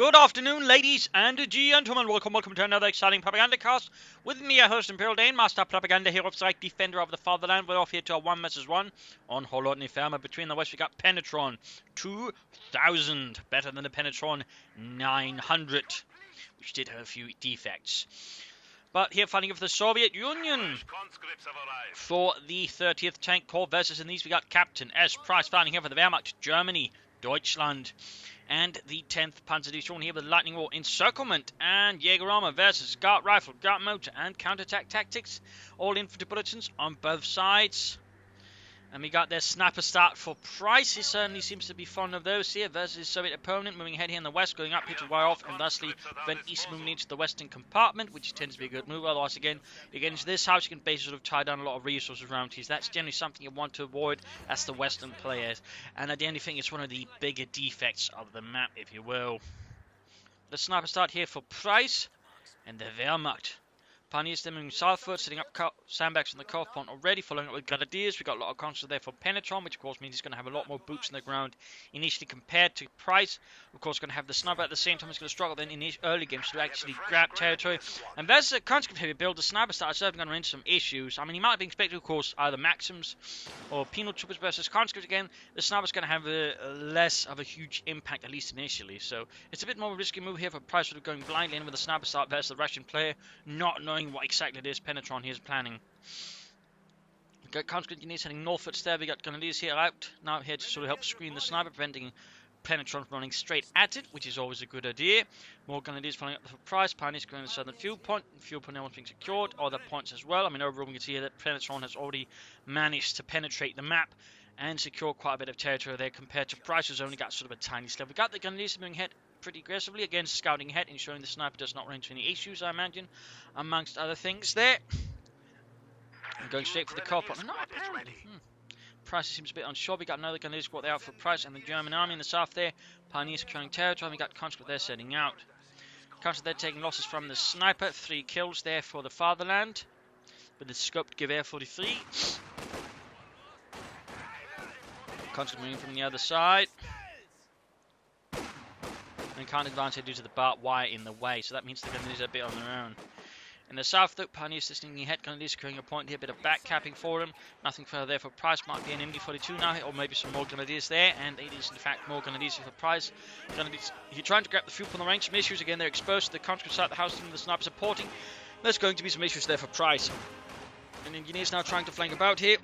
Good afternoon, ladies and gentlemen. Welcome to another exciting Propagandacast. With me, your host, Imperial Dane, Master Propaganda Hero, Strike Defender of the Fatherland. We're off here to a 1 vs 1 on Holotny Farmer. Between the west, we got Penetron2000. Better than the Penetron900, which did have a few defects. But here fighting for the Soviet Union for the 30th Tank Corps versus in these we got Captain S. Price fighting here for the Wehrmacht, Germany, Deutschland. And the 10th Panzer Division here with Lightning War Encirclement and Jaeger Armor versus Guard Rifle, Guard Motor and Counterattack Tactics. All infantry bulletins on both sides. And we got their sniper start for Price. He certainly seems to be fond of those here versus his Soviet opponent. Moving ahead here in the west, going up here to wire off and thusly prevent East moving into the western compartment, which tends to be a good move. Otherwise, again, you get into this house, you can basically sort of tie down a lot of resources around here. So that's generally something you want to avoid as the western players. And I generally think it's one of the bigger defects of the map, if you will. The sniper start here for Price and the Wehrmacht. Pioneers moving southward, setting up sandbags on the Cove Point already, following up with Grenadiers. We've got a lot of conscripts there for Penetron, which of course means he's going to have a lot more boots on the ground initially compared to Price. Of course, going to have the sniper at the same time. He's going to struggle then in his early games to actually grab territory. And there's a conscript heavy build. The sniper start is certainly going to run into some issues. I mean, he might be expected, of course, either Maxims or penal troopers versus conscripts. Again, the sniper's going to have less of a huge impact, at least initially. So it's a bit more of a risky move here for Price, sort of going blindly in with the sniper start versus the Russian player, not knowing what exactly it is Penetron he is planning. We've got conscript units heading northwards there. We got Grenadiers here out now here to sort of help screen the sniper, preventing Penetron from running straight at it, which is always a good idea. More Grenadiers following up for Price. Pioneers going to the southern fuel point. Fuel point now being secured. Other points as well. I mean, overall we can see here that Penetron has already managed to penetrate the map and secure quite a bit of territory there compared to Price, who's only got sort of a tiny slip. We got the Grenadiers moving ahead pretty aggressively, again scouting ahead, ensuring the sniper does not run into any issues, I imagine, amongst other things there. And going straight for the car pot. No, apparently. Price seems a bit unsure. We got another Grenadier squad there out for Price and the German army in the south there. Pioneers securing territory. We got conscript there setting out. Conscript there taking losses from the sniper. 3 kills there for the fatherland with the scoped Gewehr 43. Conscript moving from the other side. And can't advance here due to the barbed wire in the way, so that means the Grenadiers are a bit on their own. In the south, though, Pioneers sneaking ahead. Grenadiers securing a point here, a bit of back capping for them. Nothing further there for Price. Might be an MD42 now, or maybe some more Grenadiers there, and it is in fact more Grenadiers for Price. Grenadiers, he's trying to grab the fuel from the range. Some issues again. They're exposed to the conscript side of the house, and the sniper supporting. There's going to be some issues there for Price. And Engineers now trying to flank about here.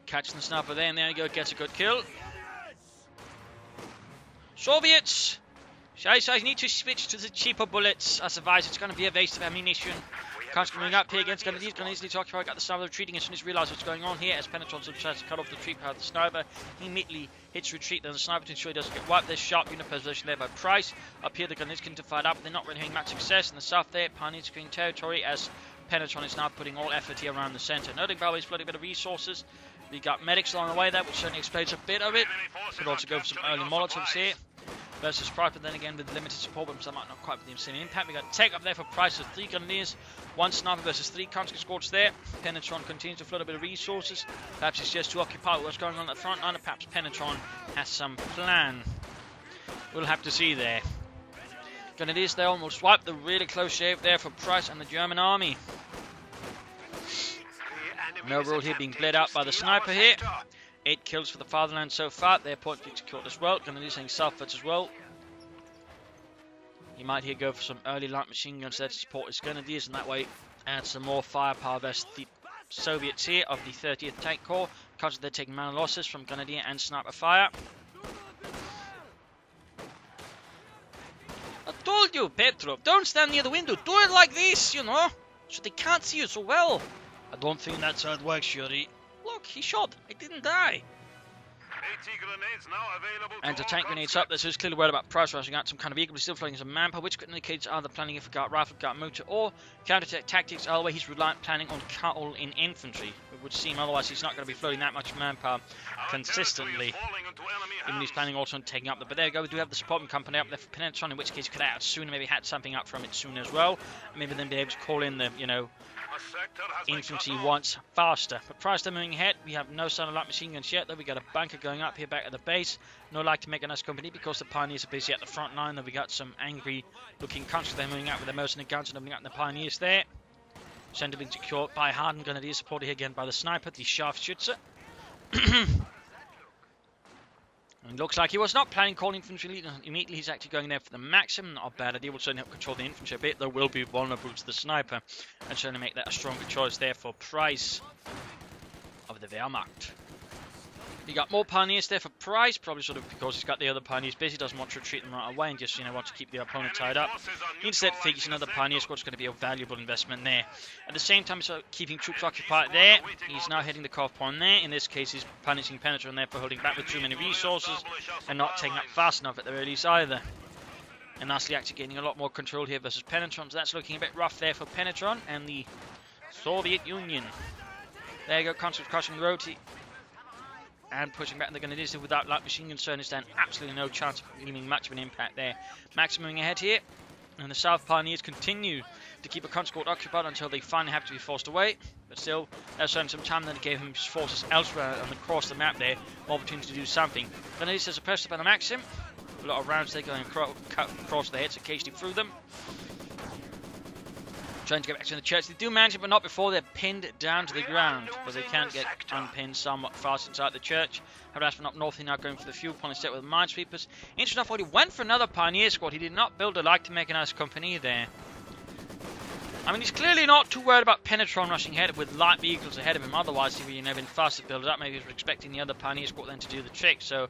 Catching the sniper there, and there you go, gets a good kill. Soviets! I need to switch to the cheaper bullets. As advised, it's going to be a waste of ammunition. Conscript moving up here against Grenadiers. Grenadiers need to occupy. Got the sniper retreating as soon as he realizes what's going on here. As Penetron tries to cut off the retreat path of the sniper, he immediately hits retreat. Then the sniper to ensure he doesn't get wiped. There's sharp unit position there by Price. Up here, the Grenadiers continue to fight up. They're not really having much success. In the south there, Pioneers securing territory as Penetron is now putting all effort here around the center. Noting, by the way, he's flooding a bit of resources. We got medics along the way there, which certainly explains a bit of it. Could also go for some early Molotovs here. Versus Price, but then again with limited support, but that might not quite be the same impact. We got take up there for Price with 3 Grenadiers, 1 sniper versus 3 conscript squads there. Penetron continues to flood a bit of resources. Perhaps it's just to occupy what's going on at the front line, or perhaps Penetron has some plan. We'll have to see there. Grenadiers there almost wiped the really close shave there for Price and the German army. And overall here being bled out by the sniper here. 8 kills for the fatherland so far. Their point being secured as well. Grenadiers heading southwards as well. You might here go for some early light machine guns there to support his Grenadiers, and that way add some more firepower versus the Soviets here of the 30th Tank Corps. Because they're taking minor losses from Grenadier and sniper fire. I told you, Petrov, don't stand near the window. Do it like this, you know, so they can't see you so well. I don't think that's how it works, Yuri. Look, he shot. I didn't die. And the tank grenades up. This is clearly worried about Price rushing out some kind of vehicle, but still flying some manpower, which indicates either planning if a guard rifle, guard motor, or counter-attack tactics. Either way, he's planning on all-in infantry. It would seem, otherwise he's not going to be floating that much manpower consistently. Even he's planning also on taking up the... But there we go, we do have the supporting company up there for Penetron, in which case you could have sooner, maybe had something up from it soon as well. Maybe then be able to call in the, you know, infantry once faster. But prior to moving ahead, we have no sign of light machine guns yet, though. We got a bunker going up here back at the base. No light to make a nice company because the Pioneers are busy at the front line. Though we got some angry looking countries there moving out with their mercenary guns and opening up the Pioneers there. Center being secured by Hardened Grenadiers, supported here again by the sniper, the Scharfschütze. And looks like he was not planning calling infantry immediately. He's actually going there for the maximum. Not a bad idea. Will certainly help control the infantry a bit, though will be vulnerable to the sniper. And certainly make that a stronger choice there for Price of the Wehrmacht. He got more Pioneers there for Price, probably sort of because he's got the other Pioneers busy, doesn't want to retreat them right away and just, you know, wants to keep the opponent tied up. He instead figures another Pioneer squad is going to be a valuable investment there. At the same time, he's keeping troops occupied there. He's now hitting the cutoff point there. In this case, he's punishing Penetron there for holding back with too many resources and not taking up fast enough at the very least either. And lastly, actually gaining a lot more control here versus Penetron, so that's looking a bit rough there for Penetron and the Soviet Union. There you go, constant crossing the road. And pushing back the Grenadiers without light machine gun certainly stand absolutely no chance of leaving much of an impact there. Max moving ahead here, and the South Pioneers continue to keep a conscript occupied until they finally have to be forced away. But still, there's certainly some time that gave him his forces elsewhere and across the map there, more opportunity to do something. Grenadiers are suppressed by the Maxim. A lot of rounds they're going across their heads, occasionally through them. Trying to get back to the church. They do manage it, but not before they're pinned down to the ground. But they can get unpinned somewhat fast inside the church. Harassment up north, he now going for the fuel point instead with the minesweepers. Interesting enough, he went for another Pioneer squad. He did not build a light to make a nice company there. I mean, he's clearly not too worried about Penetron rushing ahead with light vehicles ahead of him. Otherwise, he would have been fast to build it up. Maybe he was expecting the other Pioneer squad then to do the trick. So,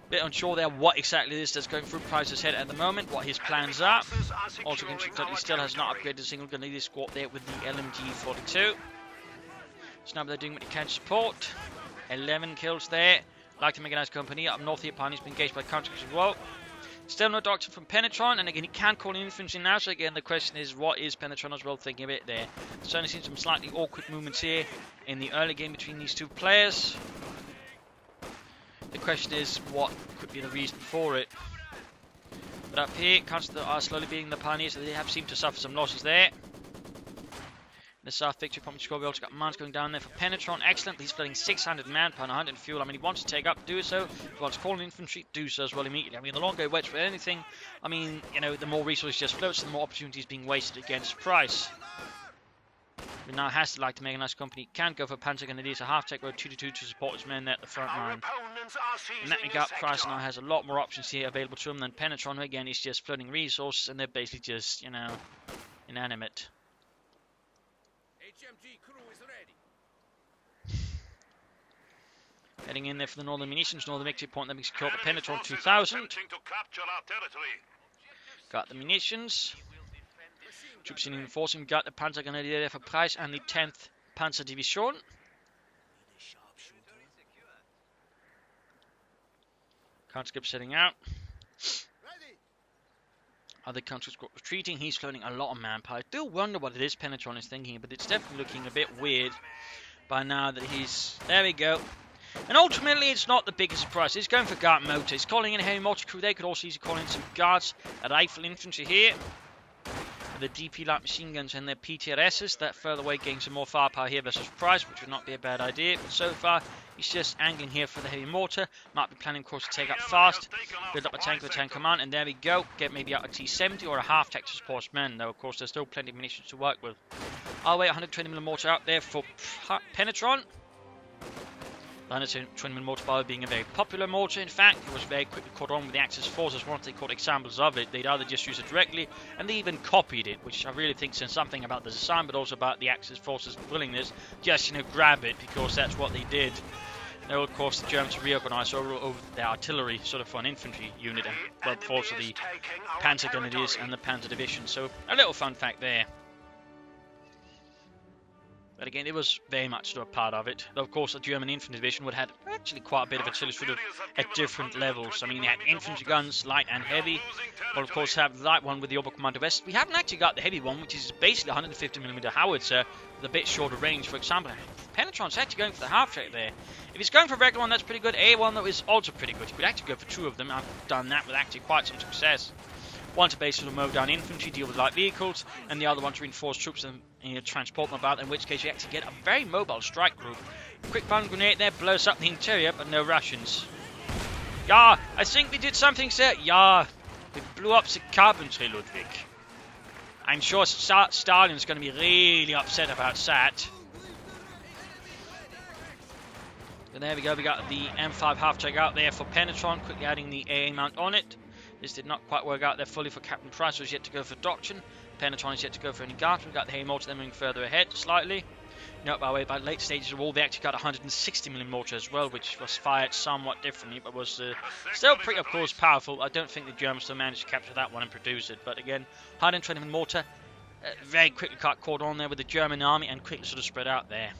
bit unsure there what exactly it is that's going through Price's head at the moment, what his plans are. Also interesting that he still has not upgraded a single Grenadier squad there with the LMG-42. So now they're doing what they can to support. 11 kills there. Like to make a nice company. Up north here, Pioneer's been engaged by counters as well. Still no doctrine from Penetron, and again, he can call in infantry now, so again, the question is, what is Penetron as well thinking of it there? Certainly seen some slightly awkward movements here in the early game between these two players. The question is, what could be the reason for it? But up here, Constantine are slowly beating the Pioneers, so they have seemed to suffer some losses there. The South Victory Pumping Squad, we also got mines going down there for Penetron. Excellent, he's filling 600 manpower and 100 fuel. I mean, he wants to take up, do so. He wants to call in infantry, do so as well immediately. I mean, the longer he waits for anything, I mean, you know, the more resources just floats, the more opportunities being wasted against Price. Who now has to like to make a nice company. Can go for Panzer Grenadiers, a half-tech road 2-2 to support his men there at the front line. In that regard, Price now has a lot more options here available to him than Penetron, who again is just floating resources and they're basically just, you know, inanimate. HMG crew is ready. Heading in there for the Northern Munitions, Northern Victory Point, that makes called the Penetron2000. Got the munitions. Troops in reinforcing, got the Panzer Grenadier there for Price and the 10th Panzer Division. Conscript setting out. Other conscripts retreating. He's floating a lot of manpower. I do wonder what it is Penetron is thinking, but it's definitely looking a bit weird by now that he's... There we go. And ultimately, it's not the biggest surprise. He's going for guard motor. He's calling in a heavy mortar crew. They could also easily call in some guards at rifle infantry here. The DP light machine guns and their PTRSs, that further away gains some more firepower here versus Price, which would not be a bad idea. But so far, he's just angling here for the heavy mortar. Might be planning, of course, to take up fast, build up a tank with a tank command, and there we go. Get maybe out a T-70 or a half-tech to support men, though, of course, there's still plenty of munitions to work with. I'll wait 120mm mortar out there for Penetron. The 120mm mortar by being a very popular mortar. In fact, it was very quickly caught on with the Axis forces. Once they caught examples of it, they'd either just use it directly, and they even copied it, which I really think says something about the design, but also about the Axis forces' willingness just, you know, grab it, because that's what they did. They were, of course, the Germans reorganized over their artillery, sort of for an infantry unit, and well, also the Panzer Grenadiers and the Panzer Division. So, a little fun fact there. But again, it was very much a part of it. Though, of course, the German infantry division would have had actually quite a bit of artillery sort of at different levels. I mean, they had infantry guns, light and heavy. Well, of course, have the light one with the Oberkommando West. We haven't actually got the heavy one, which is basically 150mm howitzer with a bit shorter range. For example, Penetron's actually going for the half-track there. If he's going for a regular one, that's pretty good. A1, though, is also pretty good. You could actually go for 2 of them. I've done that with actually quite some success. One to basically mow down infantry, deal with light vehicles, and the other one to reinforce troops and transport them about, in which case you actually get a very mobile strike group. Quick fire grenade there blows up the interior, but no Russians. Yeah, I think we did something, sir. Yeah, we blew up the carpentry, Ludwig. I'm sure Stalin's going to be really upset about that. And there we go, we got the M5 half-track out there for Penetron, quickly adding the AA mount on it. This did not quite work out there fully for Captain Price, who was yet to go for Doctrine. Penetron is yet to go for any guards. We've got the Hay-Mortar then moving further ahead slightly. Note, by the way, by late stages of war, they actually got 160mm mortar as well, which was fired somewhat differently, but was still pretty, of course, powerful. I don't think the Germans still managed to capture that one and produce it, but again, 120mm mortar very quickly got caught on there with the German army and quickly sort of spread out there.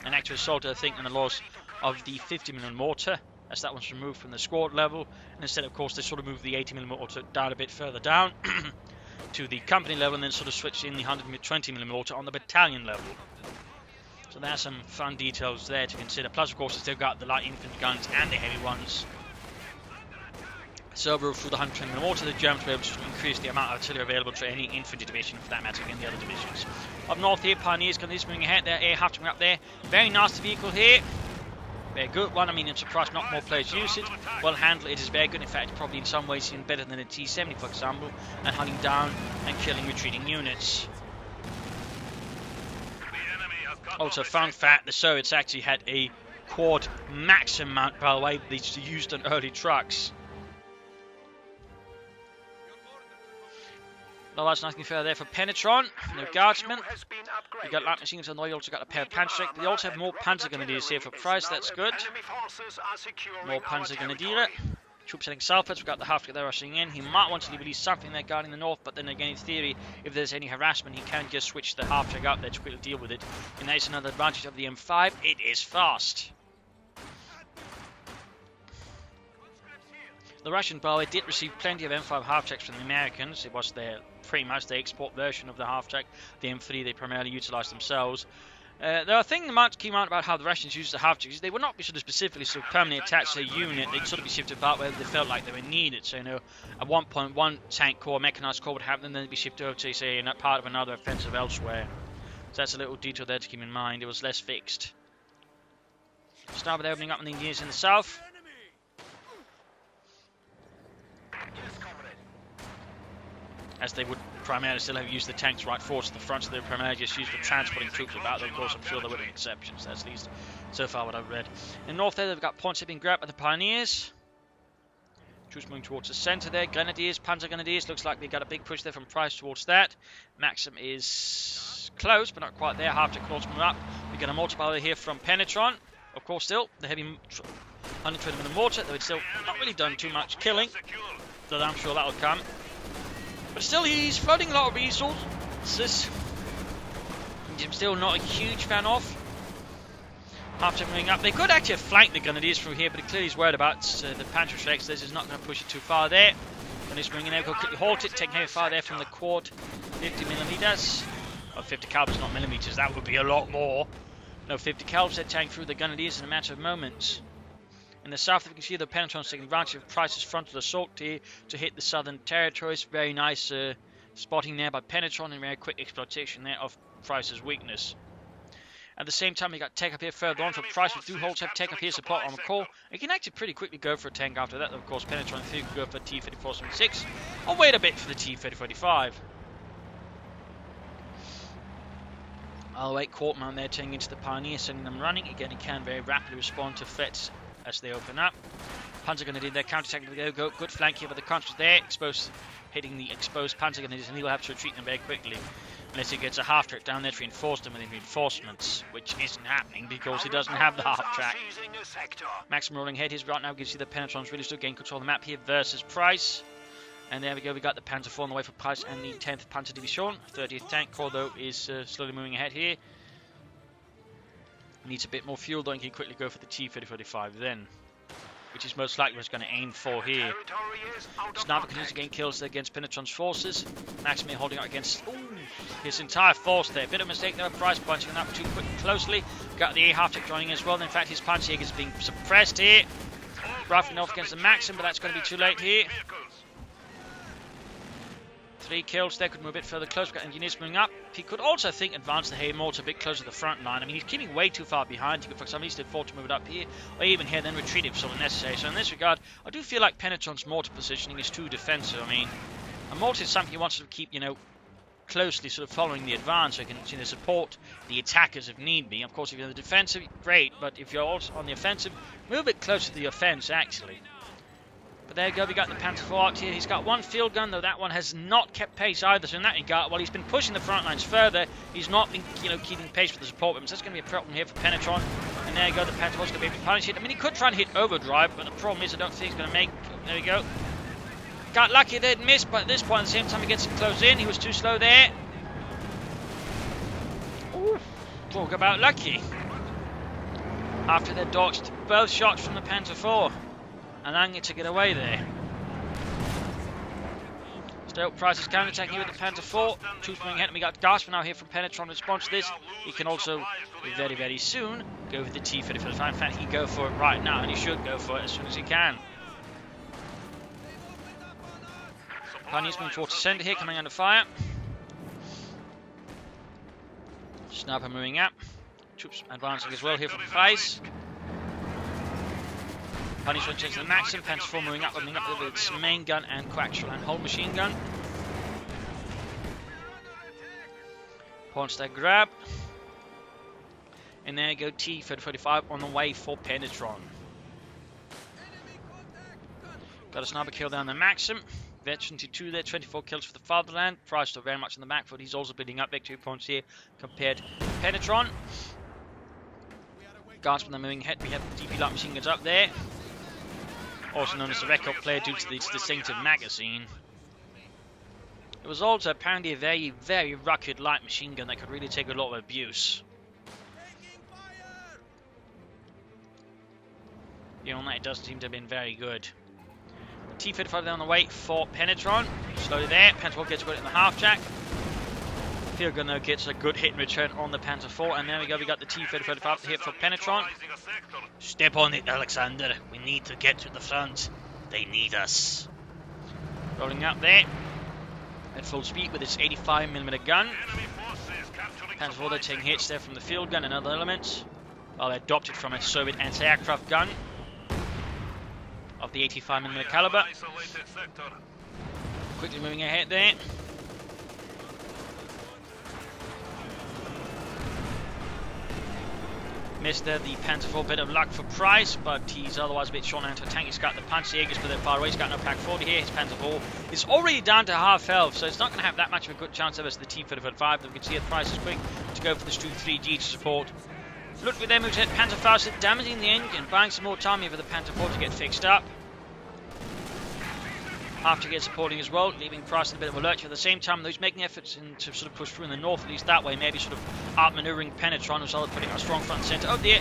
An actual assault, I think, in the loss of the 50mm mortar, as that one's removed from the squad level, and instead, of course, they sort of moved the 80mm mortar down a bit further down to the company level, and then sort of switched in the 120mm mortar on the battalion level. So there's some fun details there to consider. Plus, of course, they still got the light infantry guns and the heavy ones. So through the 120mm mortar, the Germans were able to increase the amount of artillery available to any infantry division, for that matter, again the other divisions. Up north here, Pioneers going to be moving ahead. Their air half up there. Very nasty vehicle here. Very good one. I mean, I'm surprised not more players use it. Well handled, it is very good. In fact, it's probably in some ways even better than a T-70, for example, and hunting down and killing retreating units. Also, fun fact, the Soviets actually had a quad Maxim mount, by the way, they used on early trucks. No, that's nothing further there for Penetron. No guardsmen. We got light machines, and they also got a pair of Panzer. They also have more Panzer Grenadiers here for price. That's good. More Panzer Grenadier. Troops heading southwards. We've got the half-track there rushing in. He might want to release something there guarding the north, but then again, in theory, if there's any harassment, he can just switch the half-track out there to quickly deal with it. And that is another advantage of the M5. It is fast. The Russian, by the way, did receive plenty of M5 half-tracks from the Americans. It was their pretty much the export version of the half-track. The M3 they primarily utilised themselves. There are things that came out about how the Russians used the half-tracks. They would not be sort of specifically so permanently attached to a unit. They'd sort of be shifted about wherever they felt like they were needed. So, you know, at one point, one tank corps, mechanized corps would have them, then they'd be shifted over to, say, part of another offensive elsewhere. So that's a little detail there to keep in mind. It was less fixed. Start with opening up on the Indians in the south. As they would primarily still have used the tanks right forward to the front, so they were primarily just used for transporting troops about. Though, of course, I'm sure there would have been exceptions. That's at least so far what I've read. In the north there, they've got points that have been grabbed by the Pioneers. Troops moving towards the centre there. Grenadiers, Panzer Grenadiers. Looks like they got a big push there from Price towards that. Maxim is close, but not quite there. Half-track claws move up. We get a multiplier here from Penetron. Of course, still, the heavy 120mm mortar, though it's still not really done too much killing. So I'm sure that'll come. But still, he's floating a lot of resources. I'm still not a huge fan of. After moving up, they could actually have flanked the Grenadiers from here, but clearly he's worried about the Panzer. This is not going to push it too far there. And he's moving in there, go quickly halt it, taking heavy fire there from the quad 50mm. Oh, 50 calibers, not millimeters, that would be a lot more. No, 50 calibers, they're tearing through the Grenadiers in a matter of moments. In the south, we can see the Penetron taking advantage of Price's frontal assault here to hit the southern territories. Very nice spotting there by Penetron and very quick exploitation there of Price's weakness. At the same time, we got Tech up here further on for Price. We do also have Tech up here support on the call. You can actually pretty quickly go for a tank after that. Of course, Penetron 3 can go for T-3476 or wait a bit for the T-3045. I'll wait Courtman there turning into the Pioneer, sending them running. Again, he can very rapidly respond to threats as they open up. Panzer Grenadier there, counter-attack go. Good flank here, but the contras there, hitting the exposed Panzer Grenadiers, and he will have to retreat them very quickly. Unless he gets a half-track down there to reinforce them with reinforcements, which isn't happening because he doesn't have the half-track. Maximum rolling ahead, he's right now, you can see the Penetrons really still gain control of the map here versus Price. And there we go, we got the Panzer IV on the way for Price and the 10th Panzer Division. 30th Tank Corps, though, is slowly moving ahead here. Needs a bit more fuel though, and can quickly go for the T-3045 then, which is most likely what he's going to aim for here. Sniper continues to gain kills there against Penetron's forces. Maximum holding out against his entire force there. Bit of a mistake there, Price punching up too quick closely. Got the A-half-tick joining as well. In fact, his punch is being suppressed here. Roughing off against the Maxim, but that's going to be too late here. 3 kills there, could move a bit further close. We've got engineers moving up. He could also, I think, advance the Haymortar a bit closer to the front line. I mean, he's keeping way too far behind. He could, for example, easily afford to move it up here, or even here, then retreat if sort of necessary. So in this regard, I do feel like Penetron's mortar positioning is too defensive. I mean, a mortar is something you want to keep, you know, closely sort of following the advance, so you can, you know, support the attackers if need be. Of course, if you're in the defensive, great, but if you're also on the offensive, move a bit closer to the offense, actually. But there you go, we got the Panther 4 out here. He's got 1 field gun, though that one has not kept pace either. So in that regard, while he's been pushing the front lines further, he's not been, you know, keeping pace with the support weapons. That's going to be a problem here for Penetron. And there you go, the Panther 4's going to be able to punish it. I mean, he could try and hit overdrive, but the problem is I don't think he's going to make. There we go. Got lucky they'd missed, but at this point, at the same time, he gets him close in. He was too slow there. Ooh, talk about lucky. After they dodged both shots from the Panther 4. Allowing it to get away there. Still, Price is counter-attacking with the Panther 4. Troops moving ahead, and we got Gasper now here from Penetron in response to this. He can also, very, very soon, go with the T-35. In fact, he can go for it right now, and he should go for it as soon as he can. Pioneers moving towards the centre here, coming under fire. Sniper moving up. Troops advancing as well here from Price. Punish one change to the Maxim, Panther 4 moving up with its main gun and coaxial and whole machine gun. Points that grab. And there you go, T-3045 on the way for Penetron. Got a sniper kill down the Maxim. Veteran 2 there, 24 kills for the Fatherland. Price still very much in the back foot. He's also building up victory points here compared to Penetron. Guardsmen are moving ahead. We have DP light machine guns up there. Also known as the record player due to its distinctive magazine. It was also apparently a very, very rugged light machine gun that could really take a lot of abuse. Beyond that, it doesn't seem to have been very good. T-35 down the way for Penetron. Slowly there. Panther 4 gets good in the half jack. Field gun though gets a good hit and return on the Panther 4. And there we go, we got the T-35 hit for Penetron. Step on it, Alexander. We need to get to the front. They need us. Rolling up there. At full speed with its 85mm gun. Panther 4 they're taking hits there from the field gun and other elements. While they adopted from a Soviet anti-aircraft gun of the 85mm caliber. Quickly moving ahead there. Missed there the Panther 4, bit of luck for Price, but he's otherwise a bit short now to attack. He's got the Panzerjägers, but they're far away. He's got no Pack 40 here. His Panther 4 is already down to half health, so it's not going to have that much of a good chance of us the T-35. We can see that Price is quick to go for this 2-3G to support. Look with them, moves ahead. Panther faster, damaging the engine, buying some more time here for the Panther 4 to get fixed up. After get supporting as well, leaving Price in a bit of a lurch. At the same time, he's making efforts to sort of push through in the north, at least that way, maybe sort of outmaneuvering Penetron, who's also putting a strong front and centre. Oh dear,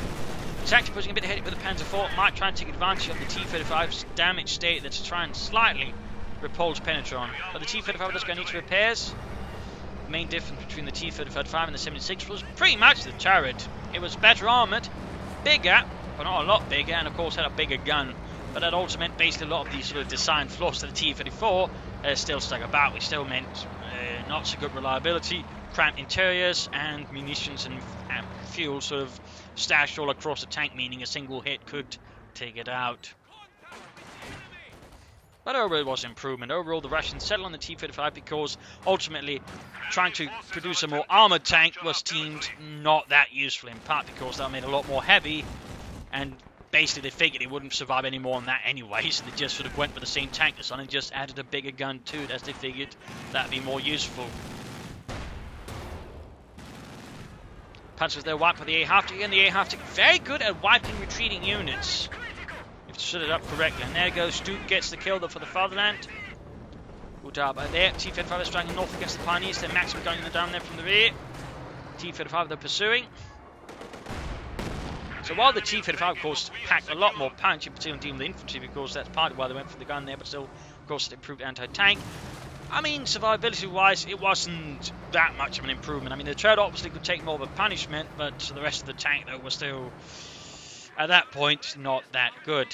he's actually pushing a bit ahead with the Panther 4. Might try and take advantage of the T-35's damaged state that's trying slightly repulse Penetron. But the T-35 does go need to repairs. The main difference between the T-35 and the 76 was pretty much the turret. It was better armoured, bigger, but not a lot bigger, and of course had a bigger gun. But that also meant basically a lot of these sort of design flaws to the T-34 still stuck about, which still meant not so good reliability, cramped interiors, and munitions and fuel sort of stashed all across the tank, meaning a single hit could take it out. But overall it was improvement. Overall the Russians settled on the T-35 because ultimately trying to produce a more armoured tank was deemed not that useful, in part because that made a lot more heavy, and basically they figured it wouldn't survive any more than that anyway, so they just sort of went with the same tank as on and just added a bigger gun to it, as they figured that'd be more useful. Panzers there wiped for the A-half-tick, and the A-half-tick very good at wiping retreating units. If you set it up correctly. And there goes Stuke, gets the kill though for the Fatherland. Good job out there. T-35 is striking north against the Pioneers. Then Maxim going down there from the rear. T-35 they're pursuing. So while the T-35, of course, packed a lot more punch, in particular dealing with the infantry, because that's partly why they went for the gun there, but still, of course, it improved anti-tank. I mean, survivability-wise, it wasn't that much of an improvement. I mean, the turret obviously could take more of a punishment, but the rest of the tank, though, was still, at that point, not that good.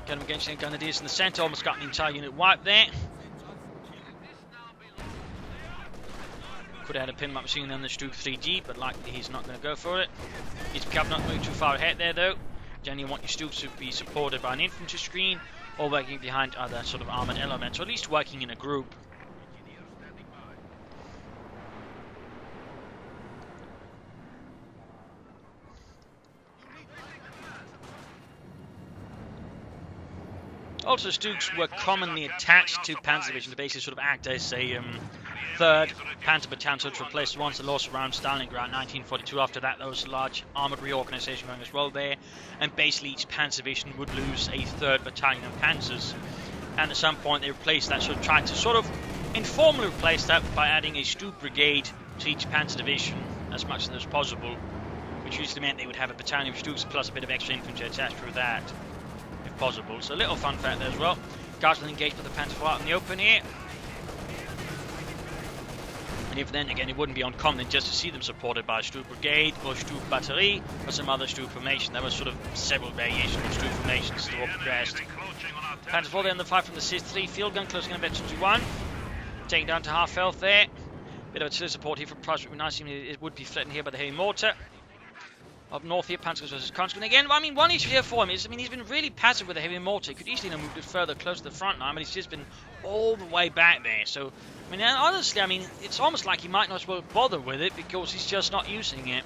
Gun against the Grenadiers in the centre, almost got an entire unit wiped there. Could have had a pin-up machine on the Stuke 3G, but likely he's not going to go for it. He's not moving too far ahead there, though. Generally, you want your Stukes to be supported by an infantry screen, or working behind other sort of armoured elements, or at least working in a group. Also, Stukes were commonly attached to Panzer Division to basically sort of act as a 3rd Panzer Battalion, so to replace the ones that lost around Stalingrad in 1942. After that, there was a large armoured reorganisation going as well there, and basically each Panzer Division would lose a 3rd Battalion of Panzers. And at some point, they replaced that, so tried to sort of informally replace that by adding a Stuke Brigade to each Panzer Division as much as possible, which usually meant they would have a battalion of Stukes plus a bit of extra infantry attached to that, if possible. So a little fun fact there as well. Guardsmen engaged with the Panzer IV out in the open here. And even then, again, it wouldn't be uncommon just to see them supported by a Stuke Brigade or Stuke Batterie or some other Stuke formation. There were sort of several variations of Stuke formations that all progressed. Panzer IV then the fight from the CIS-3 field gun, closing in about 21. Taking down to half health there. Bit of artillery support here from Price would be nice. It would be threatened here by the heavy mortar. Up north here, Panzers versus Conscript. Again, I mean, one issue here for him is, I mean, he's been really passive with the heavy mortar. He could easily have moved it further close to the front line, but he's just been all the way back there. So, I mean, honestly, I mean, it's almost like he might not as well bother with it because he's just not using it.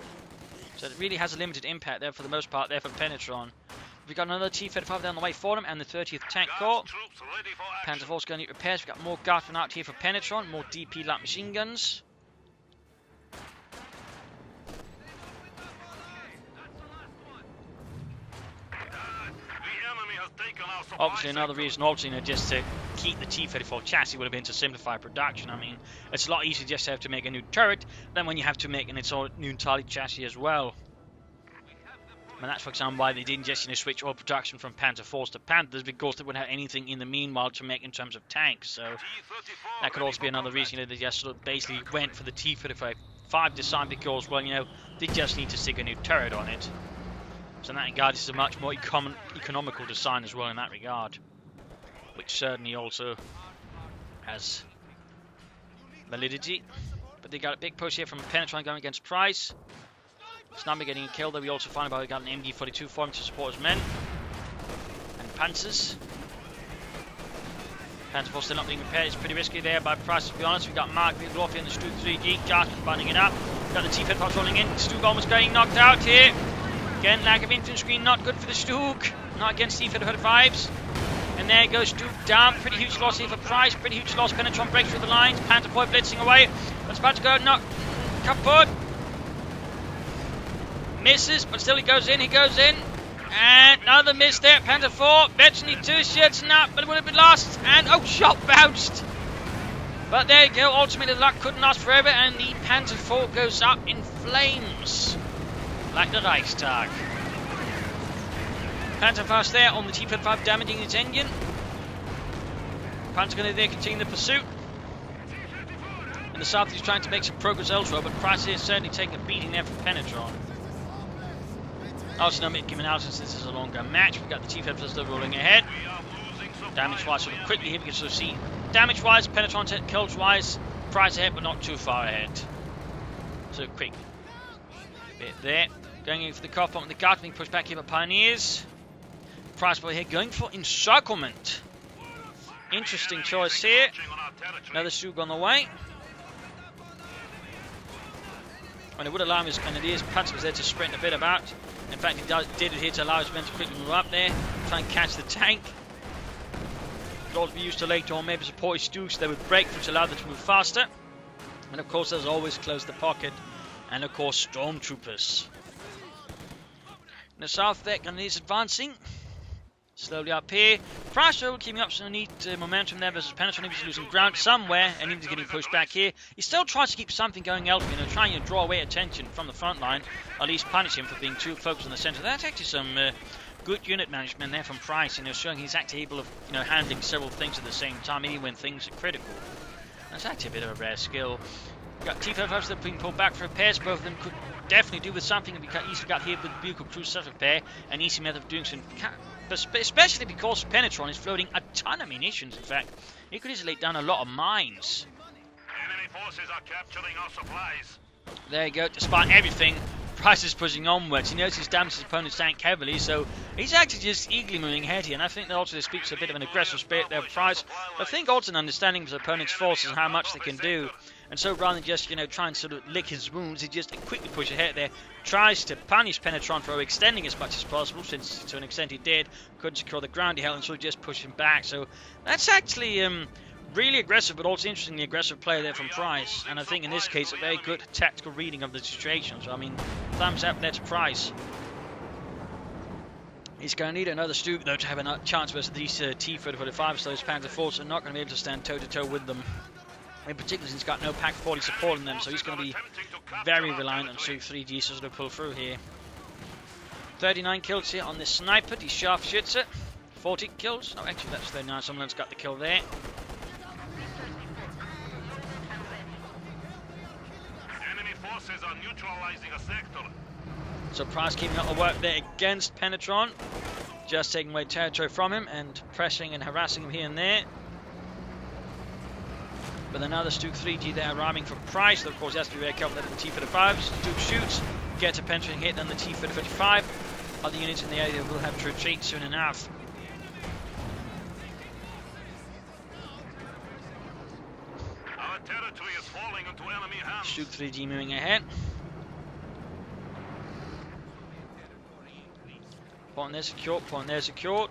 So it really has a limited impact there for the most part there for Penetron. We've got another T-35 down the way for him and the 30th Tank Corps. Panzer IV's going to need repairs. We've got more Guardsmen out here for Penetron, more DP light machine guns. Obviously, another reason, also, just to keep the T-34 chassis would have been to simplify production. I mean, it's a lot easier just to have to make a new turret than when you have to make its own new entirely chassis as well. And that's, for example, why they didn't just switch all production from Panzer IVs to Panthers, because they wouldn't have anything in the meanwhile to make in terms of tanks. So that could also be another reason they just sort of basically went for the T-35 design because, well, they just need to stick a new turret on it. So in that regard, this is a much more economical design as well in that regard, which certainly also has validity. But they got a big push here from Penetron going against Price. Sniper getting killed, though we also find out we got an MD-42 for him to support his men. And Panzers. Panzer IV still not being repaired, it's pretty risky there by Price, to be honest. We've got Mark Bigloff in the Stuke 3G, Jarkin binding it up. We've got the T-35 rolling in, Stuke almost getting knocked out here. Again, lack of infantry screen, not good for the Stuke. Not against T-35s. And there goes Stuke down. Pretty huge loss here for Price. Pretty huge loss. Penetron breaks through the lines. Panzer IV blitzing away. That's about to go. Not kaput. Misses, but still he goes in. He goes in. And another miss there. Panzer IV. Eventually 2 shots. Not, but it would have been lost. And oh, shot bounced. But there you go. Ultimately, the luck couldn't last forever. And the Panzer IV goes up in flames. Like the Reichstag. Panzer fast there on the T-35, damaging its engine. Panzer going to there continue the pursuit. And the South is trying to make some progress elsewhere, but Price is certainly taking a beating there from Penetron. Also, no given out since this is a longer match. We've got the T-35 still rolling ahead. Damage-wise, sort of quickly here, we can sort of see damage-wise, Penetron kills-wise, Price ahead, but not too far ahead. So quick bit there. Going in for the car pump, the guard being pushed back here by Pioneers. Price boy here going for encirclement. Interesting choice here. Another Stuke on the way. And it would allow his Grenadiers. Panzer was there to sprint a bit about. In fact, he did it here to allow his men to quickly move up there, try and catch the tank. Could also be used to later on maybe support his Stukes. They would break, which allowed them to move faster. And of course, there's always close the pocket. And of course, stormtroopers. In the south there, Grenadiers advancing. Slowly up here. Price though keeping up some neat momentum there versus Penetron. He's losing ground somewhere and he's getting pushed back here. He still tries to keep something going elsewhere, you know, trying to draw away attention from the front line, or at least punish him for being too focused on the centre. That's actually some good unit management there from Price, you know, showing he's actually able of, you know, handling several things at the same time, even when things are critical. That's actually a bit of a rare skill. We've got T-35s that are being pulled back for repairs. Both of them could definitely do with something. We easily got here with the vehicle crew self-repair, an easy method of doing so. Especially because Penetron is floating a ton of munitions. In fact, he could easily lay down a lot of mines. Enemy forces are capturing our supplies. There you go. Despite everything, Price is pushing onwards. He knows he's damaged his opponent's tank heavily, so he's actually just eagerly moving ahead here. And I think that also speaks a bit of an aggressive spirit there of Price. But I think also an understanding of his opponent's forces and how much they can do. And so rather than just, you know, try and sort of lick his wounds, he just quickly pushes ahead there, tries to punish Penetron for extending as much as possible, since to an extent he did, couldn't secure the ground he held, and so just push him back. So that's actually really aggressive, but also interestingly aggressive play there from Price. And I think in this case, a very good tactical reading of the situation. So, I mean, thumbs up there to Price. He's going to need another Stuke, though, to have a chance versus these T-35s. So those Panzer IVs are not going to be able to stand toe-to-toe with them. In particular, since he's got no Pack 40 supporting them, so he's going to be very reliant on Su-3G to sort of pull through here. 39 kills here on this sniper. He sharpshoots it. 40 kills. Oh, actually, that's 39. Someone's got the kill there. Enemy forces are neutralizing a sector. So Price keeping up the work there against Penetron. Just taking away territory from him and pressing and harassing him here and there. But another Stuke 3G there arriving for Price. Though, of course, he has to be very careful that the T-35s. Stuke shoots, gets a penetrating hit, and the T-35. Other units in the area will have to retreat soon enough. Our territory is falling into enemy hands. Stuke 3G moving ahead. Point there secured, point there secured.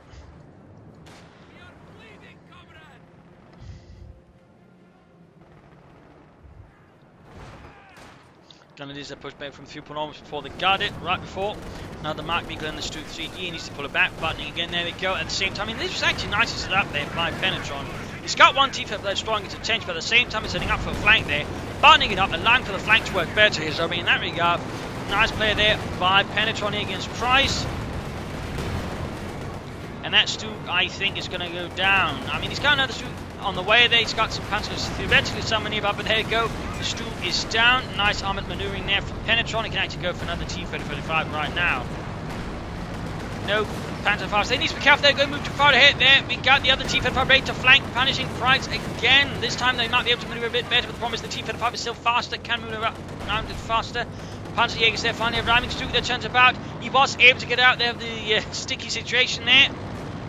Grenadiers are pushed back from 3.0 before they got it, right before. Now the Mark Beagle and the Stuke 3G, he needs to pull it back, buttoning again, there we go, at the same time. I mean, this was actually nicely set up there by Penetron. He's got one T-35 that's drawing its attention, but at the same time he's setting up for a flank there, buttoning it up, allowing for the flank to work better here. So, I mean, in that regard, nice play there by Penetron here against Price. And that Stuke, I think, is going to go down. I mean, he's got another Stuke on the way there. He's got some Panzers theoretically summoning up, but there you go. The Stuke is down. Nice armoured manoeuvring there from Penetron. He can actually go for another T-35 right now. No Panzer IVs. They need to be careful. They're going to move too far ahead there. We got the other T-35 ready to flank, punishing Price again. This time they might be able to manoeuvre a bit better, but the problem is the T-35 is still faster, can move around it faster. Panzerjägers there finally arriving. Stuke there turns about. He was able to get out there of the sticky situation there.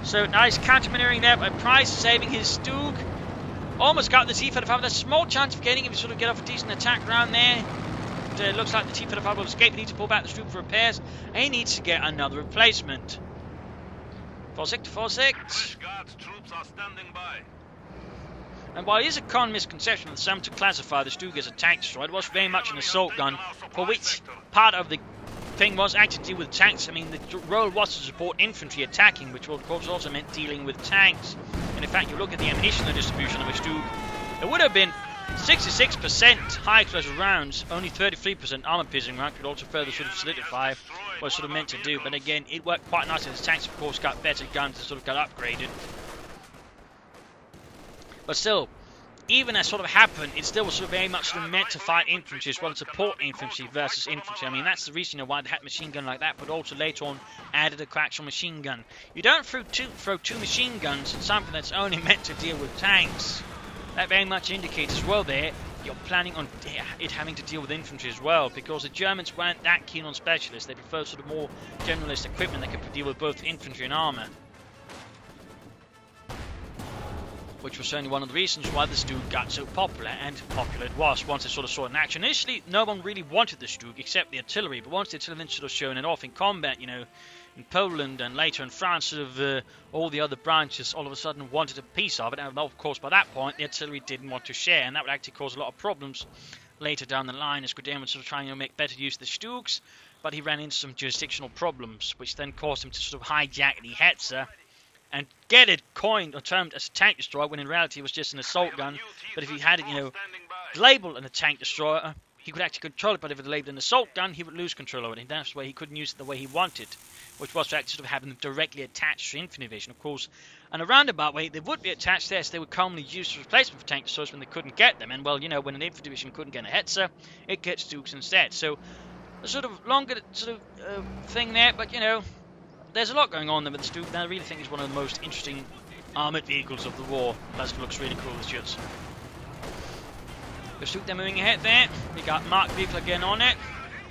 So nice counter-maneuvering there by Price, saving his Stuke. Almost got the T-35 with a small chance of getting him to sort of get off a decent attack round there. But, looks like the T-35 will escape. He needs to pull back the Stuke for repairs. And he needs to get another replacement. 4-6 to 4-6. Guards troops are standing by. And while it is a common misconception of some to classify the Stuke as a tank destroyer, it was very much an assault gun, for which part of the thing was actually to deal with tanks. I mean, the role was to support infantry attacking, which of course also meant dealing with tanks. And in fact, you look at the ammunition distribution of a Stuke, it would have been 66% high explosive rounds, only 33% armor piercing round, could also further sort of solidify what it's sort of meant to do. But again, it worked quite nicely. The tanks, of course, got better guns and sort of got upgraded. But still, even as sort of happened, it still was sort of very much sort of meant to fight infantry as well as support infantry versus infantry. I mean, that's the reason, you know, why they had machine gun like that, but also later on added a coaxial machine gun. You don't throw two machine guns in something that's only meant to deal with tanks. That very much indicates as well there you're planning on it having to deal with infantry as well, because the Germans weren't that keen on specialists. They preferred sort of more generalist equipment that could deal with both infantry and armor. Which was certainly one of the reasons why the Stuke got so popular, and popular it was once it sort of saw it in action. Initially, no one really wanted the Stuke except the artillery, but once the artillery sort of shown it off in combat, you know, in Poland and later in France, sort of all the other branches all of a sudden wanted a piece of it, and of course by that point the artillery didn't want to share, and that would actually cause a lot of problems later down the line as Guderian was sort of trying to make better use of the Stukes, but he ran into some jurisdictional problems, which then caused him to sort of hijack the Hetzer, and get it coined or termed as a tank destroyer, when in reality it was just an assault gun. But if he had it, you know, labeled as a tank destroyer, he could actually control it. But if it labeled an assault gun, he would lose control over it. And that's why he couldn't use it the way he wanted, which was to actually sort of have them directly attached to infantry division, of course. And a roundabout way, they would be attached there, so they were commonly used as replacement for tank destroyers when they couldn't get them. And well, you know, when an infantry division couldn't get a Hetzer, it gets Dukes instead. So a sort of longer sort of thing there, but you know, there's a lot going on there with the Stuke. I really think it's one of the most interesting armoured vehicles of the war. That looks really cool, this shoots. The Stuke, they're moving ahead there. We got Mark vehicle again on it.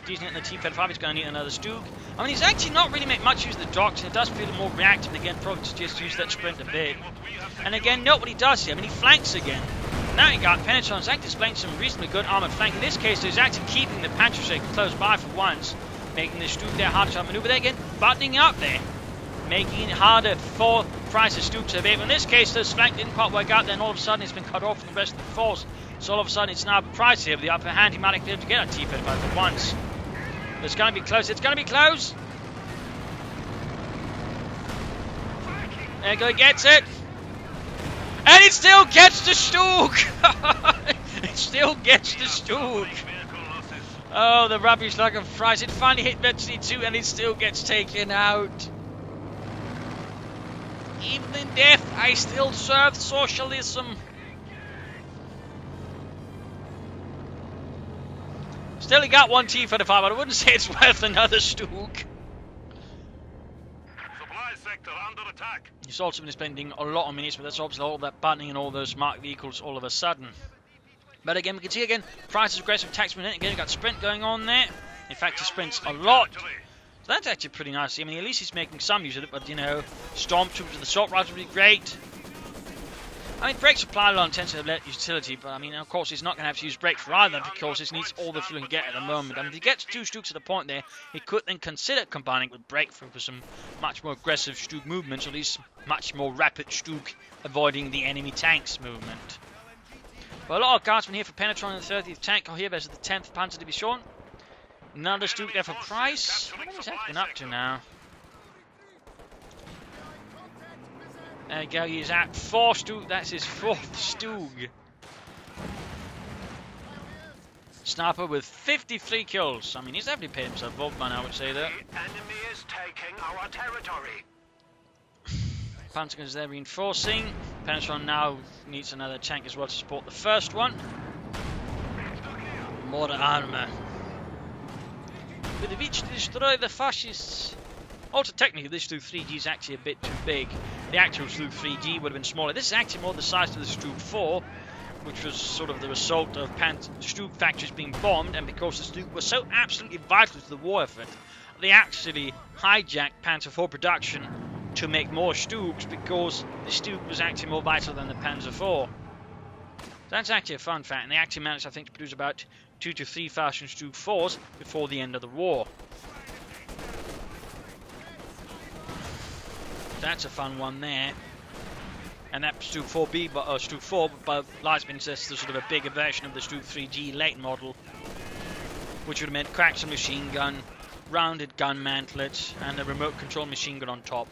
Decent in the T-35, he's going to need another Stuke. I mean, he's actually not really made much use of the docks, and it does feel more reactive. Again, probably just use that sprint a bit. And again, note what he does here. I mean, he flanks again. Now he got Penetron. He's actually displaying some reasonably good armoured flank. In this case, he's actually keeping the Panzer close by for once, making the Stuke there harder to outmaneuver there again, buttoning up there, making it harder for Price's Stuke to evade. In this case, this flank didn't quite work out, then all of a sudden it's been cut off from the rest of the force. So all of a sudden it's now Price here with the upper hand. He might be able to get a T-35 for once. It's going to be close. It's going to be close. There you go, he gets it. And it still gets the Stuke! It still gets the Stuke! Oh, the rubbish luck of Price. It finally hit Vetsy 2 and it still gets taken out. Even in death, I still serve socialism. Still, he got one T-35, but I wouldn't say it's worth another Stuke. Supply sector under attack. He's also been spending a lot of minutes, but that's obviously all that buttoning and all those marked vehicles all of a sudden. But again, we can see again, Price's aggressive attack sprint. Again, we've got sprint going on there. In fact, he sprints a lot. So that's actually pretty nice. I mean, at least he's making some use of it, but you know, Stormtroopers with the assault rifles would be great. I mean, brake supply alone tends to have utility, but I mean, of course, he's not going to have to use brakes for either because he needs all the fuel he can get at the moment. I mean, if he gets two Stukes at a point there, he could then consider combining with brake for some much more aggressive Stuke movements, or at least much more rapid Stuke, avoiding the enemy tanks movement. Well, a lot of guardsmen here for Penetron in the 30th tank are here versus the 10th Panzer Division. Another Stuke there for Price. What is that been up to now? There you go, he's at 4 Stuke, that's his 4th Stuke. Sniper with 53 kills. I mean, he's definitely paid himself off, man, I would say that. The enemy is taking our territory. Panzer is there reinforcing. Penetron now needs another tank as well to support the first one. More armor. With which to destroy the fascists. Also, technically, this Stuke 3G is actually a bit too big. The actual Stuke 3G would have been smaller. This is actually more the size of the Stuke 4, which was sort of the result of Stuke factories being bombed, and because the Stuke was so absolutely vital to the war effort, they actually hijacked Panzer 4 production to make more Stukes, because the Stuke was actually more vital than the Panzer 4. That's actually a fun fact, and they actually managed, I think, to produce about 2,000 to 3,000 Stuke 4s before the end of the war. That's a fun one there. And that Stuke 4B, but Stuke 4, but Lightsman says the sort of a bigger version of the Stuke 3G late model, which would have meant Craxton machine gun, rounded gun mantlet, and a remote control machine gun on top.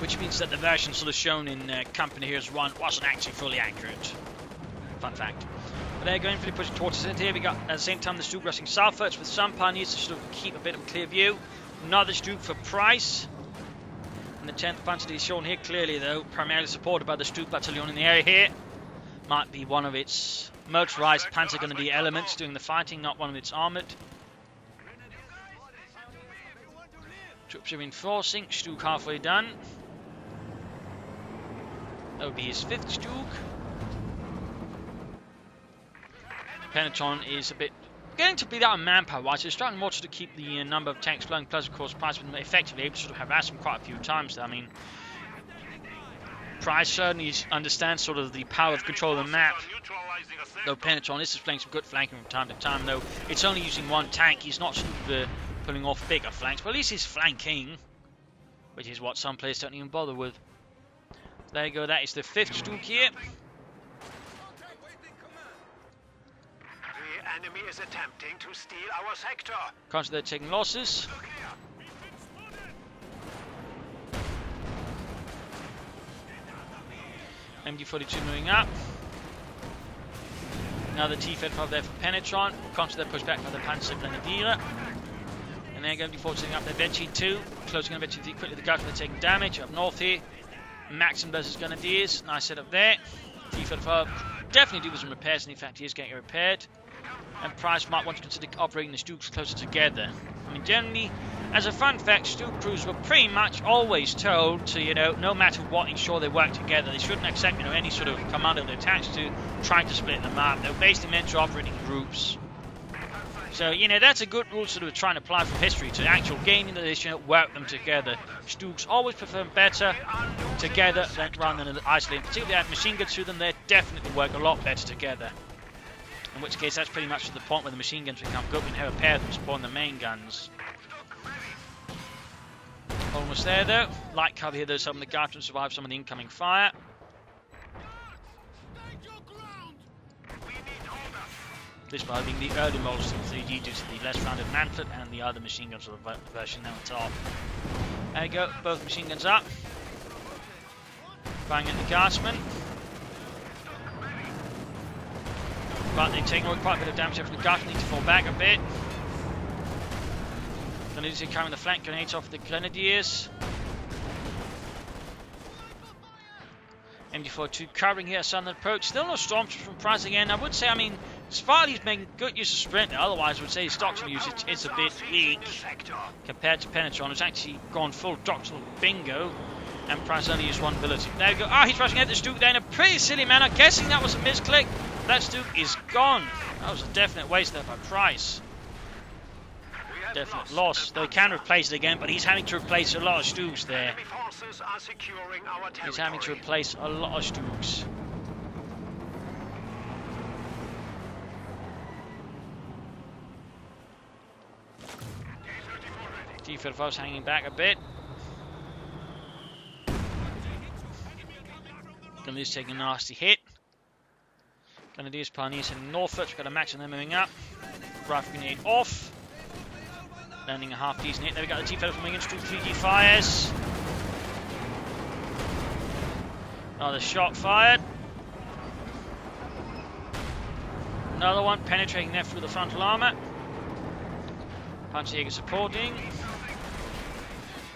Which means that the version sort of shown in Company Heroes 1 wasn't actually fully accurate. Fun fact. But they're going for the push towards the here. We got at the same time the Stuke rushing southwards with some pioneers to sort of keep a bit of a clear view. Another Stuke for Price. And the 10th Panzer is shown here clearly, though, primarily supported by the Stuke battalion in the area here. Might be one of its motorized Panzer Grenadier elements doing the fighting, not one of its armored. Troops are reinforcing. Stuke halfway done. That would be his 5th Stuke. Penetron is a bit getting to be that manpower wise. It's starting more to keep the number of tanks flowing. Plus, of course, Price has been effectively able to sort of harass him quite a few times. I mean, Price certainly understands sort of the power of control of the map. Though Penetron is displaying some good flanking from time to time. Though it's only using one tank, he's not sort of pulling off bigger flanks. But at least he's flanking, which is what some players don't even bother with. There you go. That is the 5th Stuke here. The enemy is attempting to steal our sector. Conscious they're taking losses. MG42 moving up. Now the T-35 there for Penetron. Constantly pushed back by the Panzer Grenadier. And then MG4 sitting up there. Vecchi 2. Closing on Vecchi 3 quickly. The guys are taking damage. Up north here. Maxim versus Grenadiers. Nice setup there. T-35 definitely do some repairs. And in fact, he is getting repaired. And Price might want to consider operating the Stooks closer together. I mean, generally, as a fun fact, Stook crews were pretty much always told to, no matter what, ensure they work together. They shouldn't accept, any sort of commander they're attached to trying to split them up. They were basically meant to operate in groups. So, that's a good rule sort of trying to apply from history to actual gaming, that they work them together. Stooks always perform better together rather than isolated. Particularly if they have machine guns to them, they definitely work a lot better together. In which case, that's pretty much to the point where the machine guns become good. We can have a pair of them spawn the main guns. Almost there, though. Light cover here, though. Some of the guards will survive some of the incoming fire. This by being the early models of the 3G due to the less rounded mantlet and the other machine guns of the version now on top. There you go. Both machine guns up. Bang at the guardsman. But they're taking quite a bit of damage from the guardsmen. Need to fall back a bit. Then they see carrying the flank grenades off the Grenadiers. MG42 covering here, southern approach. Still no stormtroopers from Price again. I would say, Sparty's making good use of Sprinter. Otherwise, I would say his doctrine usage is a bit weak compared to Penetron. It's actually gone full doctrinal bingo. And Price only used one ability. There we go. He's rushing at the Stook there in a pretty silly manner. Guessing that was a misclick. That Stook is gone. That was a definite waste there by Price. Definite loss. Though he can replace it again, but he's having to replace a lot of Stooks there. He's having to replace a lot of Stooks. T-35's hanging back a bit. Grenadiers taking a nasty hit. Grenadiers, Pioneers heading northwards. We've got a match and they're moving up. Rifle grenade off. Landing a half decent hit. There we got the T-35 coming in. 3G fires. Another shot fired. Another one penetrating there through the frontal armour. Panzerjäger supporting.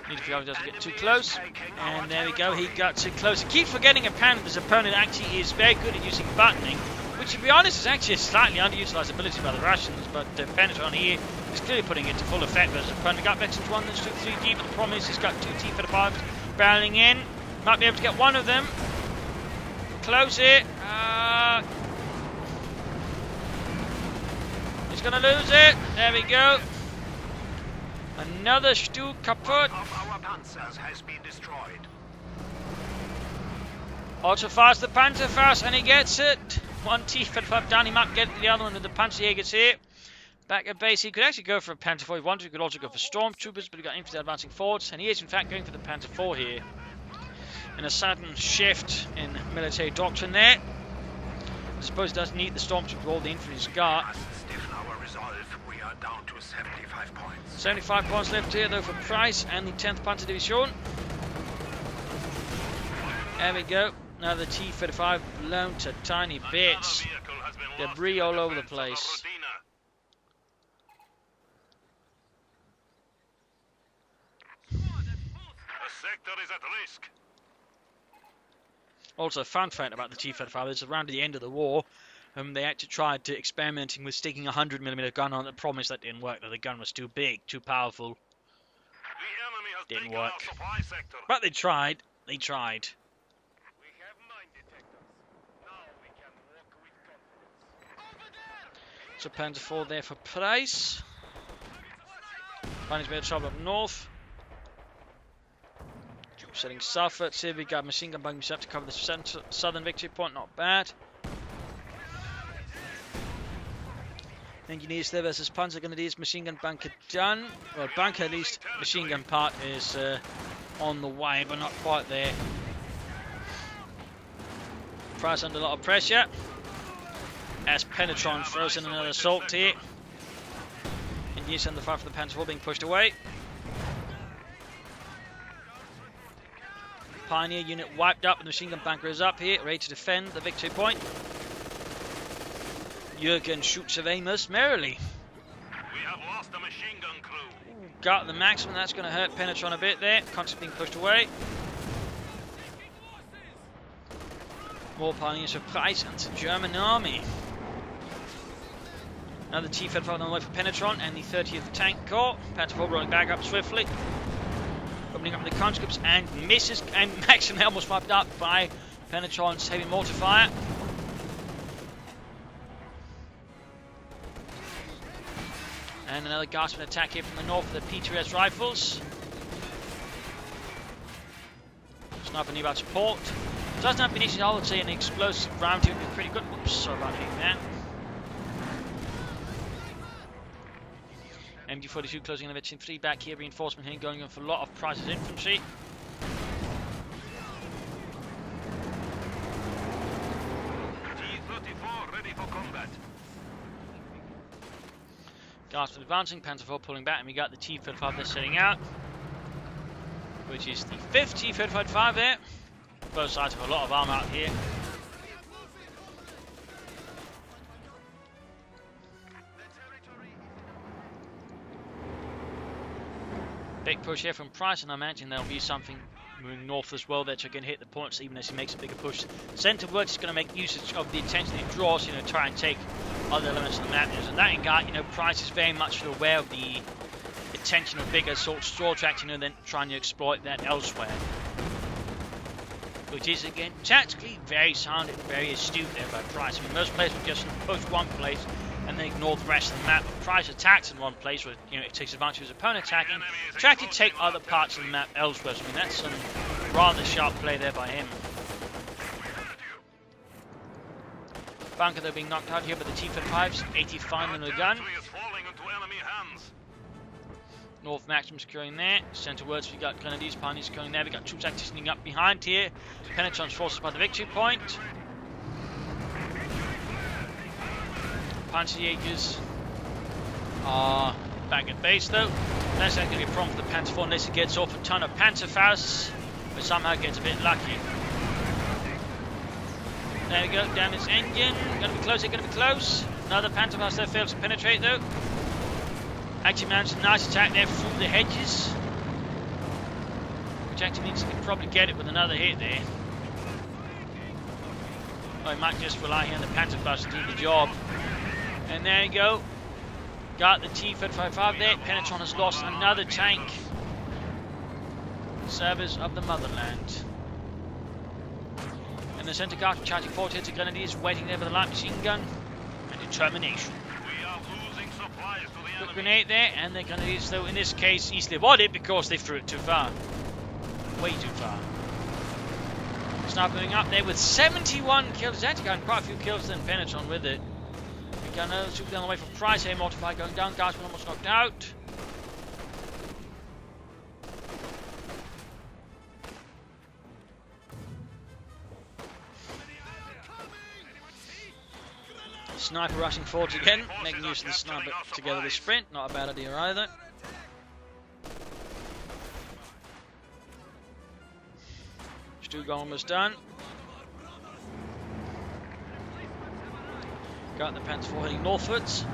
Need to be able to doesn't get too close. And there we go, he got too close. He keeps forgetting apparently this opponent actually is very good at using buttoning, which to be honest is actually a slightly underutilized ability by the Russians, but Penetron here is clearly putting it to full effect versus opponent. Got Vexens 1, then 3G, but the problem is he's got two T-35s barreling in. Might be able to get one of them. Close it. He's going to lose it. There we go. Another Stook kaput. Also fires the Panzerfaust and he gets it. One T-35 down, he might get the other one with the Panzerjägers here. Back at base, he could actually go for a Panzer 4 if he wanted. He could also go for Stormtroopers, but he got infantry advancing forwards. And he is in fact going for the Panzer 4 here. In a sudden shift in military doctrine there. I suppose it doesn't need the Stormtroopers all the infantry he's got. 75 points left here though for Price and the 10th Panzer Division. There we go. Now the T-35 blown to tiny bits. Debris all over the place. Also, a fun fact about the T-35 is around the end of the war, they actually tried to experimenting with sticking a 100mm gun on. The problem is that didn't work. That the gun was too big, too powerful. Didn't work. But they tried. They tried. So Panzer 4 there for Price. Finding a bit of trouble up north. Setting southwards here. We got machine gun bugging up to cover the southern victory point. Not bad. Engineers there versus Panzer Grenadiers. Machine gun bunker done. Well, bunker at least. Machine gun part is on the way, but not quite there. Price under a lot of pressure. As Penetron throws in another assault here. Engineers under fire for the Panzer 4 being pushed away. Pioneer unit wiped up, and the machine gun bunker is up here, ready to defend the victory point. Jurgen shoots of Amos merrily. We have lost the machine gun crew. Got the maximum, that's going to hurt Penetron a bit there. Constantly being pushed away. More Pioneers for Price and the German army. Now the T-35 on the way for Penetron and the 30th Tank Corps. Penetron rolling back up swiftly. Opening up the conscripts and misses, and Maxim almost wiped up by Penetron's heavy mortar fire. And another Guardsman attack here from the north with the P2S rifles. Sniper nearby support. Doesn't have munitions, I would say an explosive round here would be pretty good. Whoops, sorry about hitting that. MG42 closing in a bit, 3 back here, reinforcement here going on for a lot of Price's infantry. T-34 ready for combat. Guardsmen advancing, Panzer IV pulling back, and we got the T-35 there setting out, which is the 5th T-35 there. Both sides have a lot of armor out here. Big push here from Price, and I imagine there'll be something moving north as well there to again hit the points, even as he makes a bigger push. Centrewards is going to make usage of the attention it draws, you know, try and take other elements of the map. And that regard, you know, Price is very much aware of the attention of bigger sort of straw tracks, you know, then trying to exploit that elsewhere. Which is, again, tactically very sound and very astute there by Price. I mean, most players would just push one place and then ignore the rest of the map. But Price attacks in one place where, you know, it takes advantage of his opponent attacking, trying to take other parts of the map elsewhere. So, I mean, that's some rather sharp play there by him. Bunker, though, being knocked out here by the T-35s, 85 in the gun. North Maximum securing there. Centrewards, we got Grenadiers, Pioneers securing there. We got troops actually sneaking up behind here. Penetron's forces by the victory point. Panzerjägers are back at base though. That's not going to be a problem for the Panzer IV unless it gets off a ton of Panzerfaust, but somehow gets a bit lucky. There we go, damn its engine. Going to be close, going to be close. Another Panzerfaust there fails to penetrate though. Actually managed a nice attack there through the hedges, which actually means he can probably get it with another hit there. Oh, he might just rely here on the Panzerfaust to do the job. And there you go. Got the T-35 there. Penetron has lost another tank. Service of the motherland. And the center guard charging forward here to Grenadiers, waiting there with a light machine gun and determination. Quick grenade there, and the Grenadiers, though in this case, easily avoided because they threw it too far. Way too far. Sniper moving up there with 71 kills. He's actually gotten quite a few kills than Penetron with it. We got another super down the way from Price here. Mortify going down. Guardsman almost knocked out. Sniper rushing forwards again, making use of the sniper together with sprint. Not a bad idea either. Stuttgart almost done. Got the Panzer IV heading northwards.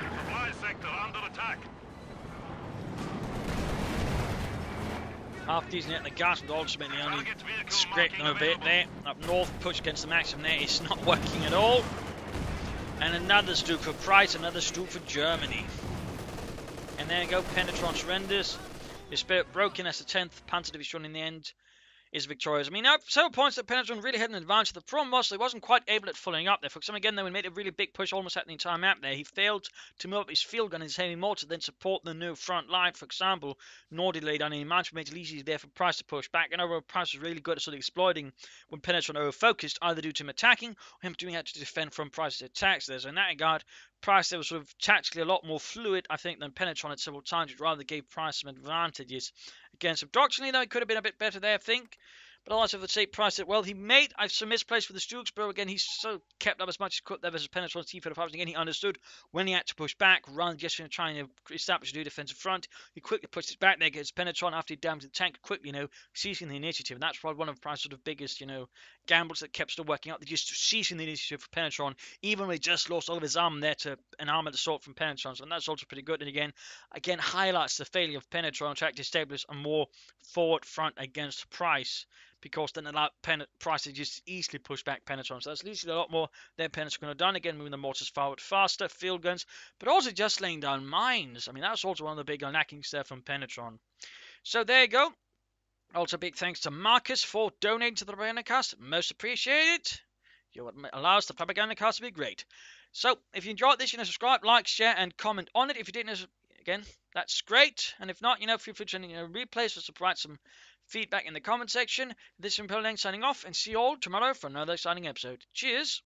Supply sector under attack. Half these net the gas would ultimately only scrape them a bit there. Up north, push against the Maxim there. It's not working at all. And another Stuke for Price, another Stuke for Germany. And there you go, Penetron surrenders. His spirit broken as the 10th Panzer Division in the end is victorious. I mean, now several points that Penetron really had an advantage. The problem was he wasn't quite able at following up there. For example, again, though, he made a really big push almost at the entire map there. He failed to move up his field gun and his heavy mortar, then support the new front line, for example, nor delayed on any management, made it easy there for Price to push back. And overall, Price was really good at sort of exploiting when Penetron over-focused, either due to him attacking or him doing had to defend from Price's attacks there. So in that regard, Price there was sort of tactically a lot more fluid, I think, than Penetron at several times, which rather gave Price some advantages against him. Doctrinally, though, it could have been a bit better there, I think. But also for the sake price it well, he made some misplays for the Stooks, but again, he's so kept up as much as could there versus Penetron T-35. Again, he understood when he had to push back, rather than just trying to establish a new defensive front. He quickly pushed it back there, gets Penetron after he damaged the tank, quickly, seizing the initiative. And that's probably one of Price's sort of biggest, gambles that kept still working out. They're just seizing the initiative for Penetron, even when he just lost all of his arm there to an armored assault from Penetron. So that's also pretty good. And again highlights the failure of Penetron to actually establish a more forward front against Price, because then allowed Price to just easily push back Penetron. So that's literally a lot more than Penetron could have done. Again, moving the mortars forward faster, field guns, but also just laying down mines. I mean, that's also one of the big lackings there from Penetron. So there you go. Also, big thanks to Marcus for donating to the Propagandacast. Most appreciated. You're what allows the Propagandacast to be great. So, if you enjoyed this, subscribe, like, share, and comment on it. If you didn't, again, that's great. And if not, feel free to replays or provide some feedback in the comment section. This is Impel signing off, and see you all tomorrow for another exciting episode. Cheers!